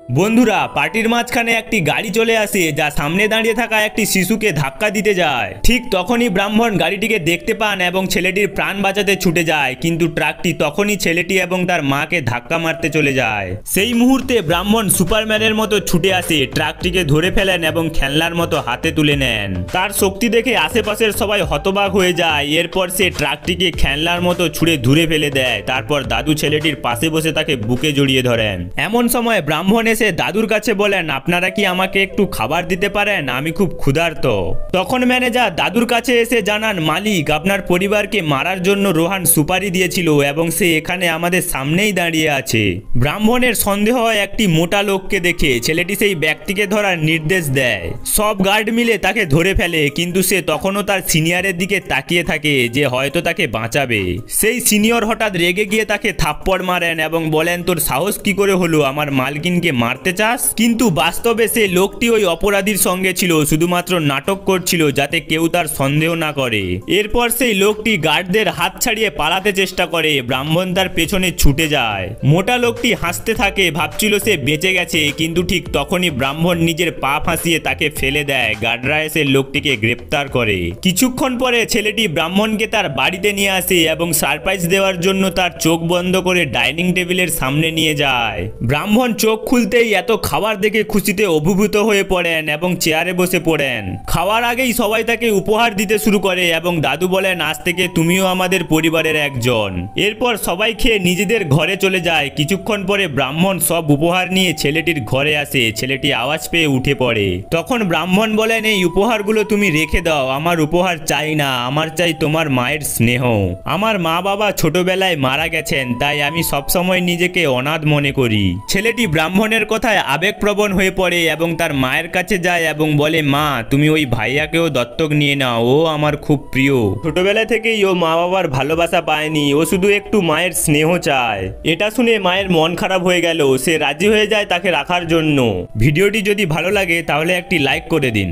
বন্ধুরা, পার্টির মাঝখানে একটি গাড়ি চলে আসে যা সামনে দাঁড়িয়ে থাকা একটি শিশুকে ধাক্কা দিতে যায়। ঠিক তখনই ব্রাহ্মণ গাড়িটিকে দেখতে পান এবং ছেলেটির প্রাণ বাঁচাতে ছুটে যায়, কিন্তু ট্রাকটি তখনই ছেলেটি এবং তার মাকে ধাক্কা মারতে চলে যায়। সেই মুহূর্তে ব্রাহ্মণ সুপারম্যানের মতো ছুটে আসে, ট্রাকটিকে ধরে ফেলেন এবং খেলনার মতো হাতে তুলে নেন। তার শক্তি দেখে আশেপাশের সবাই হতবাক হয়ে যায়। এরপর সে ট্রাকটিকে খেলনার মতো ছুঁড়ে ধুরে ফেলে দেয়। তারপর দাদু ছেলেটির পাশে বসে তাকে বুকে জড়িয়ে ধরেন। এমন সময় ব্রাহ্মণ এসে দাদুর কাছে বলেন, আপনারা কি আমাকে একটু খাবার দিতে পারেন? আমি খুব ক্ষুধার্ত। তখন ম্যানেজার দাদুর কাছে এসে জানান, মালিক আপনার পরিবারকে মারার জন্য রোহান সুপারি দিয়েছিল এবং সে এখানে আমাদের সামনেই দাঁড়িয়ে আছে। ব্রাহ্মণের সন্দেহ হয় একটি মোটা লোককে দেখে। ছেলেটি সেই ব্যক্তিকে ধরার নির্দেশ দেয়। সব গার্ড মিলে তাকে ধরে ফেলে, কিন্তু সে তখনও তার সিনিয়রের দিকে তাকিয়ে থাকে যে হয়তো তাকে বাঁচাবে। সেই সিনিয়র হঠাৎ রেগে গিয়ে তাকে থাপ্পড় মারেন এবং বলেন, তোর সাহস কি করে হলো আমার মালকিনকে মারতে চাস? কিন্তু বাস্তবে সে লোকটি ওই অপরাধীর সঙ্গে ছিল, শুধুমাত্র নাটক করছিল যাতে কেউ তার সন্দেহ না করে। এরপর সেই লোকটি গার্ডদের হাত ছাড়িয়ে পালাতে চেষ্টা করে। ব্রাহ্মণ তার পেছনে ছুটে যায়। মোটা লোকটি হাসতে থাকে, ভাবছিল সে বেঁচে গেছে, কিন্তু ঠিক তখনই ব্রাহ্মণ নিজের পা ফাঁসিয়ে তাকে ফেলে দেয়। গার্ডরা এসে লোকটিকে গ্রেপ্তার করে। কিছুক্ষণ পরে ছেলেটি ব্রাহ্মণকে তার বাড়িতে নিয়ে আসে এবং সারপ্রাইজ দেওয়ার জন্য তার চোখ বন্ধ করে ডাইনিং টেবিলের সামনে নিয়ে যায়। ব্রাহ্মণ চোখ খুলতেই এত খাবার দেখে খুশিতে অভিভূত হয়ে পড়েন এবং চেয়ারে বসে পড়েন। খাওয়ার আগেই সবাই তাকে উপহার দিতে শুরু করে এবং দাদু বলেন, আজ থেকে তুমিও আমাদের পরিবারের একজন। এরপর সবাই খেয়ে নিজেদের ঘরে চলে যায়। কিছুক্ষণ পরে ব্রাহ্মণ সব উপহার নিয়ে ছেলেটির ঘরে আসে। ছেলেটি আওয়াজ পেয়ে উঠে পড়ে। তখন ব্রাহ্মণ বলেন, এই উপহারগুলো তুমি রেখে দাও, আমার উপহার চাই না, আমার চাই তোমার মায়ের স্নেহ। আমার মা বাবা ছোটবেলায় মারা গেছেন, তাই আমি সবসময় নিজেকে অনাথ মনে করি। ছেলেটি ব্রাহ্মণের কথায় আবেগপ্রবণ হয়ে পড়ে এবং তার মায়ের কাছে যায় এবং বলে, মা তুমি ওই ভাইয়াকেও দত্তক নিয়ে নাও, ও আমার খুব প্রিয়। ছোটবেলা থেকেই ও মা বাবার ভালোবাসা পায়নি, ও শুধু একটু মায়ের স্নেহ চায়। এটা শুনে মায়ের মন খারাপ হয়ে গেল। সে রাজি হয়ে যায় তাকে রাখার জন্য। ভিডিওটি যদি ভালো লাগে তাহলে একটি লাইক করে দিন।